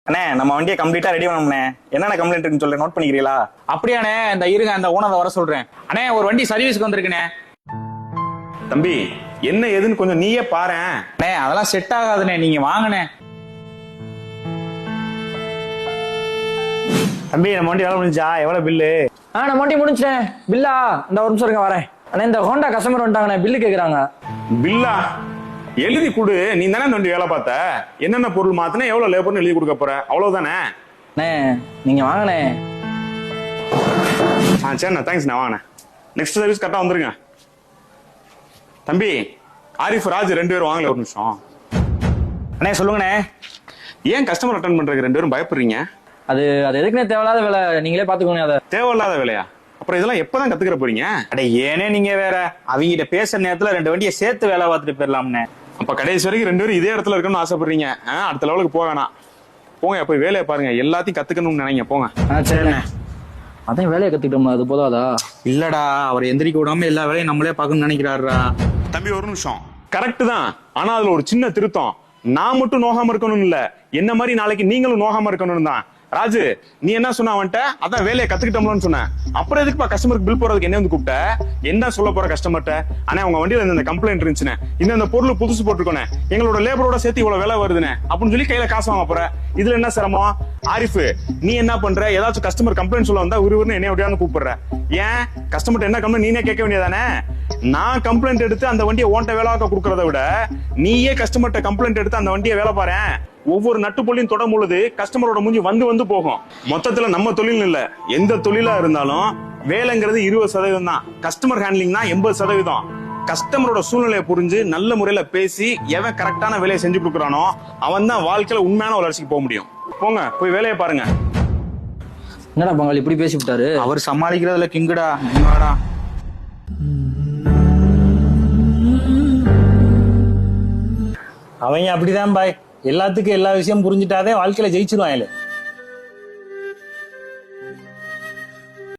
அண்ணே நம்ம வண்டியை கம்ப்ளீட்டா ரெடி பண்ணோம்ண்ணே. என்னென்ன கம்ப்ளைண்ட் இருக்குன்னு சொல்றேன், நோட் பண்ணிக்கிறீங்களா? அப்படியாண்ணே, இந்த இருங்க அந்த ஓனரை வர சொல்றேன். அண்ணே ஒரு வண்டி சர்வீஸ்க்கு வந்திருக்குண்ணே. தம்பி என்ன ஏதுன்னு கொஞ்சம் நீயே பாரேன். அண்ணே அதெல்லாம் செட் ஆகாதுண்ணே, நீங்க வாங்கண்ணே. தம்பி நம்ம வண்டி வேலை முடிஞ்சா எவ்வளவு பில்லு? நம்ம வண்டி முடிச்சிட்டேன். பில்லா இந்த ஒரு நிமிஷம் இருக்க வரேன். அண்ணா இந்த ஹோண்டா கஸ்டமர் வந்துட்டாங்கண்ணே, பில்லு கேக்குறாங்க. பில்லா எழுதி கொடு. நீ தானே இந்த வண்டி வேலை பார்த்த, என்னென்ன பொருள் மாத்தினா எவ்வளவு லேபர்னு எழுதி கொடுக்க போற, அவ்வளவுதானே? அண்ணே நீங்க வாங்கண்ணே. சரிண்ணா, தேங்க்ஸ். நான் வாங்கினேன். நெக்ஸ்ட் சர்வீஸ் கரெக்டா வந்துருங்க. தம்பி ஆரிஃப் ராஜ் 2 பேரும் வாங்கல, ஒரு நிமிஷம். அண்ணே சொல்லுங்கண்ணே. ஏன் கஸ்டமர் அட்டன் பண்றதுக்கு 2 பேரும் பயப்படுறீங்க? அது எதுக்குன்னே தேவையில்லாத வேலை, நீங்களே பாத்துக்கோங்க. அதை தேவையில்லாத வேலையா? அப்புறம் இதெல்லாம் எப்பதான் கத்துக்கிற போறீங்க? அட ஏனே நீங்க வேற, அவங்கிட்ட பேசுற நேரத்துல 2 வண்டியை சேர்த்து வேலை பார்த்துட்டு போயிடலாம்ண்ணே. அப்ப கடைசி வரைக்கும் 2 பேரும் இதே இடத்துல இருக்கணும்னு ஆசைப்படுறீங்க. அடுத்த லெவலுக்கு போக வேணாம். போங்க போய் வேலையை பாருங்க, எல்லாத்தையும் கத்துக்கணும்னு நினைங்க. போங்க. சரிண்ணே. அதான் வேலையை கத்துக்கிட்டோம்ல, அது போதாதா? இல்லடா, அவர் எந்திரிக்க விடாம எல்லா வேலையும் நம்மளே பார்க்கணும்னு நினைக்கிறாருடா. தம்பி ஒரு நிமிஷம். கரெக்ட் தான், ஆனா அதுல ஒரு சின்ன திருத்தம். நான் மட்டும் நோகாம இருக்கணும் இல்ல, என்ன மாதிரி நாளைக்கு நீங்களும் நோகாம இருக்கணும் தான். ராஜு நீ என்ன சொன்ன அவன்கிட்ட? அதான் வேலையை கத்துக்கிட்டோம்னு சொன்னேன். அப்புறம் எதுக்குப்பா கஸ்டமருக்கு பில் போறதுக்கு என்ன வந்து கூப்பிட்ட? என்ன சொல்ல போற கஸ்டமர்ட்ட? ஆனா உங்க வண்டியில இந்த கம்ப்ளைண்ட் இருந்துச்சுன்னு, இந்த பொருள் புதுசு போட்டுருக்கோனே, எங்களோட லேபரோட சேர்த்து இவ்வளவு வேலை வருதுன்னு அப்படின்னு சொல்லி கையில காசு வாங்க போற. இதுல என்ன சிரமம்? ஆரிஃப் நீ என்ன பண்ற? ஏதாச்சும் கஸ்டமர் கம்ப்ளைண்ட் சொல்ல வந்தா உருவன்னு என்ன எப்படியாவது கூப்பிடுற. ஏன் கஸ்டமர்ட்ட என்ன கம்ப்ளைண்ட் நீனே கேட்க வேண்டியதானே? நான் கம்ப்ளைண்ட் எடுத்து அந்த வண்டியை ஓன்ட்ட வேலை பார்க்க கொடுக்கறத விட நீயே கஸ்டமர்ட்ட கம்ப்ளைண்ட் எடுத்து அந்த வண்டியை வேலை பாரு. ஒவ்வொரு நட்டுப்பொழியும் தொடும் பொழுது கஸ்டமரோட மூஞ்சி வந்து போகும். மொத்தத்துல நம்ம தொழில் இல்ல, எந்த தொழிலா இருந்தாலும் வேலைங்கிறது 20% தான், கஸ்டமர் ஹேண்ட்லிங் தான் 80%. கஸ்டமரோட சூழ்நிலையை புரிஞ்சு நல்ல முறையில பேசி எவன் கரெக்டான வேலையை செஞ்சு கொடுக்குறானோ அவன் தான் வாழ்க்கையில உண்மையான வளர்ச்சிக்கு போக முடியும். போங்க போய் வேலையை பாருங்க. என்னடா பங்காளி இப்படி பேசி விட்டாரு? அவர் சமாளிக்கிறதுல கிங்குடா. நீங்கடா அவங்க அப்படிதான் பாய், எல்லாத்துக்கும் எல்லா விஷயம் புரிஞ்சுட்டாதே வாழ்க்கையில ஜெயிச்சிருவாங்க.